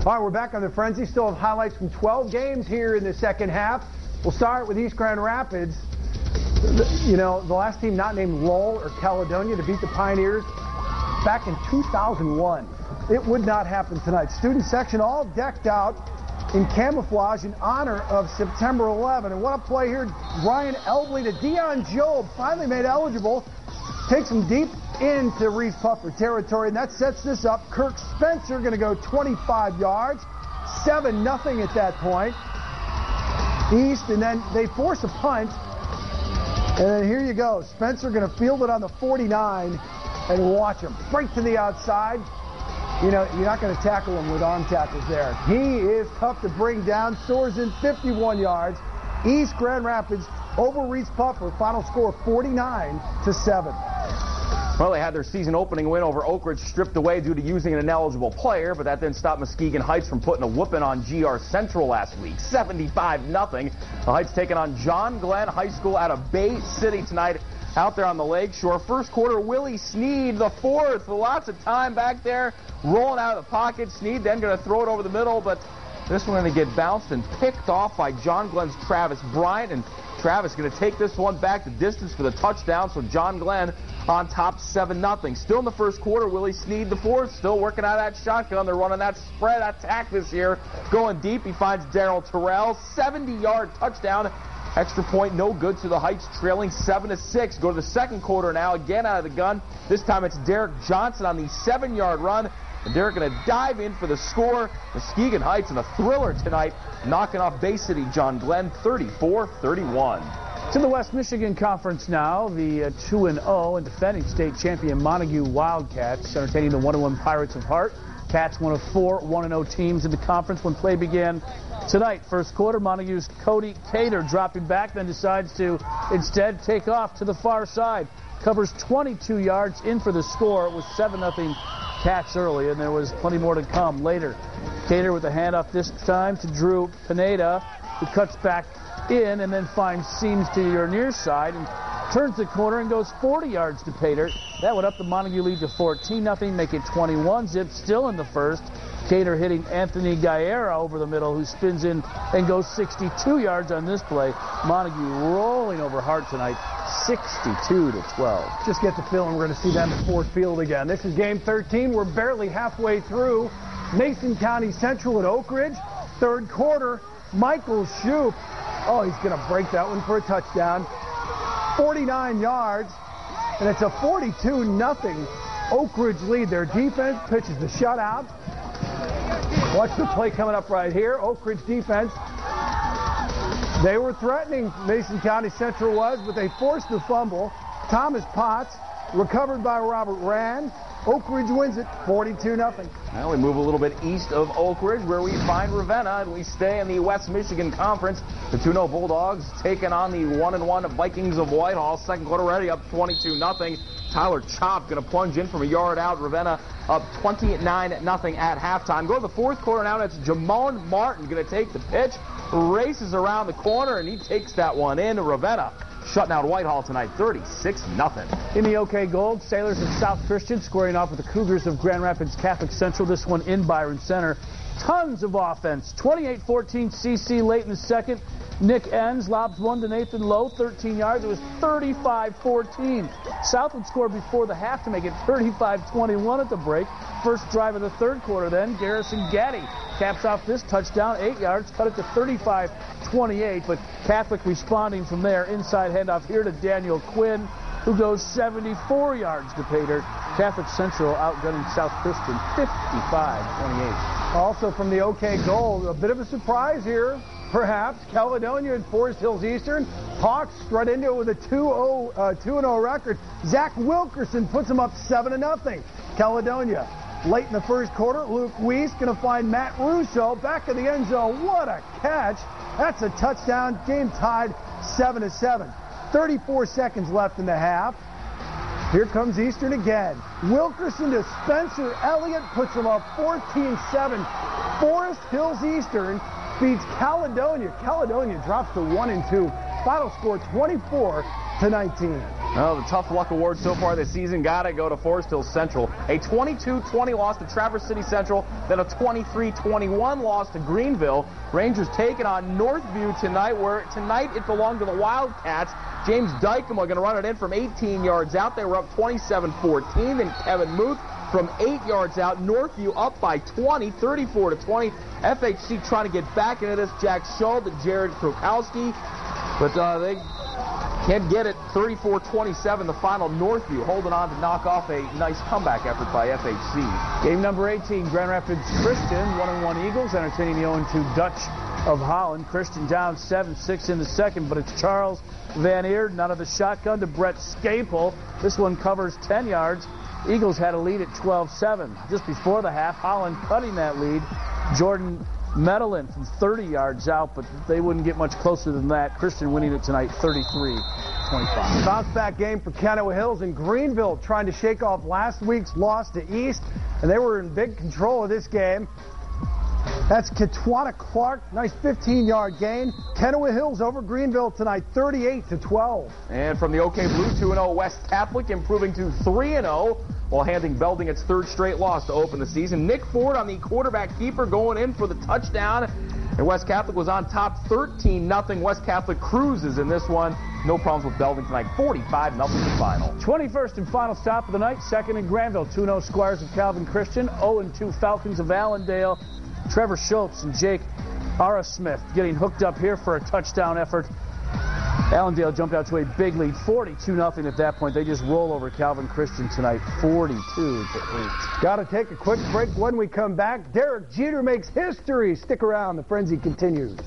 All right, we're back on the Frenzy. Still have highlights from 12 games here in the second half. We'll start with East Grand Rapids. You know, the last team not named Lowell or Caledonia to beat the Pioneers back in 2001. It would not happen tonight. Student section all decked out in camouflage in honor of September 11. And what a play here. Ryan Elbley to Dion Job, finally made eligible. Takes him deep into Reese Puffer territory, and that sets this up. Kirk Spencer going to go 25 yards, 7-0 at that point. East, and then they force a punt. And then here you go. Spencer going to field it on the 49 and watch him. Break to the outside. You know, you're not going to tackle him with arm tackles there. He is tough to bring down. Soars in 51 yards. East Grand Rapids over Reese Puffer. Final score 49-7. Well, they had their season opening win over Oak Ridge stripped away due to using an ineligible player, but that didn't stop Muskegon Heights from putting a whooping on GR Central last week. 75-0. The Heights taking on John Glenn High School out of Bay City tonight out there on the lakeshore. First quarter, Willie Sneed, the fourth. Lots of time back there, rolling out of the pocket. Sneed then going to throw it over the middle, but this one going to get bounced and picked off by John Glenn's Travis Bryant, and Travis going to take this one back the distance for the touchdown, so John Glenn on top 7-0. Still in the first quarter, Willie Sneed, the fourth, still working out of that shotgun. They're running that spread attack this year. Going deep, he finds Darrell Terrell, 70-yard touchdown. Extra point, no good, so the Heights trailing 7-6. Go to the second quarter now, again out of the gun. This time it's Derek Johnson on the 7-yard run. And Derek going to dive in for the score. Muskegon Heights in a thriller tonight, knocking off Bay City John Glenn 34-31. To the West Michigan Conference now, the 2-0 and defending state champion Montague Wildcats entertaining the 1-1 Pirates of Hart. Cats one of 4 1-0 teams in the conference when play began tonight. First quarter, Montague's Cody Cater dropping back, then decides to instead take off to the far side. Covers 22 yards in for the score. It was 7-0 Cats early, and there was plenty more to come later. Cater with a handoff this time to Drew Pineda, who cuts back in and then finds seams to your near side and turns the corner and goes 40 yards to Pater. That would up the Montague lead to 14-0, make it 21-zip, still in the first. Cater hitting Anthony Guerra over the middle, who spins in and goes 62 yards on this play. Montague rolling over Hart tonight, 62-12. Just get the feeling we're going to see them at Ford Field again. This is game 13. We're barely halfway through. Mason County Central at Oak Ridge. Third quarter, Michael Shoup. Oh, he's going to break that one for a touchdown. 49 yards, and it's a 42-0 Oak Ridge lead. Their defense pitches the shutout. Watch the play coming up right here. Oak Ridge defense, they were threatening, Mason County Central was, but they forced the fumble. Thomas Potts, recovered by Robert Rand. Oak Ridge wins it 42-0. Now we move a little bit east of Oak Ridge, where we find Ravenna, and we stay in the West Michigan Conference. The 2-0 Bulldogs taking on the 1-1 Vikings of Whitehall. Second quarter already up 22-0. Tyler Chop going to plunge in from a yard out. Ravenna up 29-0 at halftime. Go to the fourth quarter now. That's Jamon Martin going to take the pitch, races around the corner, and he takes that one in. Ravenna shutting out Whitehall tonight, 36-0. In the OK Gold, Sailors of South Christian squaring off with the Cougars of Grand Rapids Catholic Central. This one in Byron Center. Tons of offense. 28-14 CC late in the second. Nick Enns lobs one to Nathan Lowe, 13 yards. It was 35-14. South would score before the half to make it 35-21 at the break. First drive of the third quarter then. Garrison Gaddy caps off this touchdown, 8 yards, cut it to 35-28. But Catholic responding from there. Inside handoff here to Daniel Quinn, who goes 74 yards to Pater. Catholic Central outgunning South Christian 55-28. Also from the OK Gold, a bit of a surprise here, perhaps. Caledonia and Forest Hills Eastern. Hawks strut into it with a 2-0 record. Zach Wilkerson puts them up 7-0. Caledonia. Late in the first quarter, Luke Weiss going to find Matt Russo back in the end zone. What a catch. That's a touchdown. Game tied 7-7. 34 seconds left in the half. Here comes Eastern again. Wilkerson to Spencer Elliott puts them up 14-7. Forest Hills Eastern beats Caledonia. Caledonia drops to 1-2. Final score 19. Well, the tough luck award so far this season got to go to Forest Hill Central. A 22-20 loss to Traverse City Central, then a 23-21 loss to Greenville. Rangers taking on Northview tonight, where tonight it belonged to the Wildcats. James Dykema going to run it in from 18 yards out. They were up 27-14. Then Kevin Muth from 8 yards out. Northview up by 20, 34-20. FHC trying to get back into this. Jack Schultz and Jared Krukowski, but they can't get it. 34-27 the final. Northview holding on to knock off a nice comeback effort by FHC. Game number 18, Grand Rapids Christian, 1-1 Eagles, entertaining the 0-2 Dutch of Holland. Christian down 7-6 in the second, but it's Charles Van Eerden out of the shotgun to Brett Scapel. This one covers 10 yards. Eagles had a lead at 12-7. Just before the half, Holland cutting that lead. Jordan Medellin from 30 yards out, but they wouldn't get much closer than that. Christian winning it tonight 33-25. Bounce-back game for Kenowa Hills and Greenville trying to shake off last week's loss to East, and they were in big control of this game. That's Kitwana Clark, nice 15-yard gain. Kenowa Hills over Greenville tonight, 38-12. And from the OK Blue, 2-0 West Catholic, improving to 3-0 while handing Belding its third straight loss to open the season. Nick Ford on the quarterback keeper going in for the touchdown. And West Catholic was on top 13-0. West Catholic cruises in this one. No problems with Belding tonight. 45-0 the final. 21st and final stop of the night. Second in Granville. 2-0 Squires of Calvin Christian. 0-2 Falcons of Allendale. Trevor Schultz and Jake Arasmith getting hooked up here for a touchdown effort. Allendale jumped out to a big lead, 42-0 at that point. They just roll over Calvin Christian tonight, 42-8. Got to take a quick break. When we come back, Derek Jeter makes history. Stick around. The frenzy continues.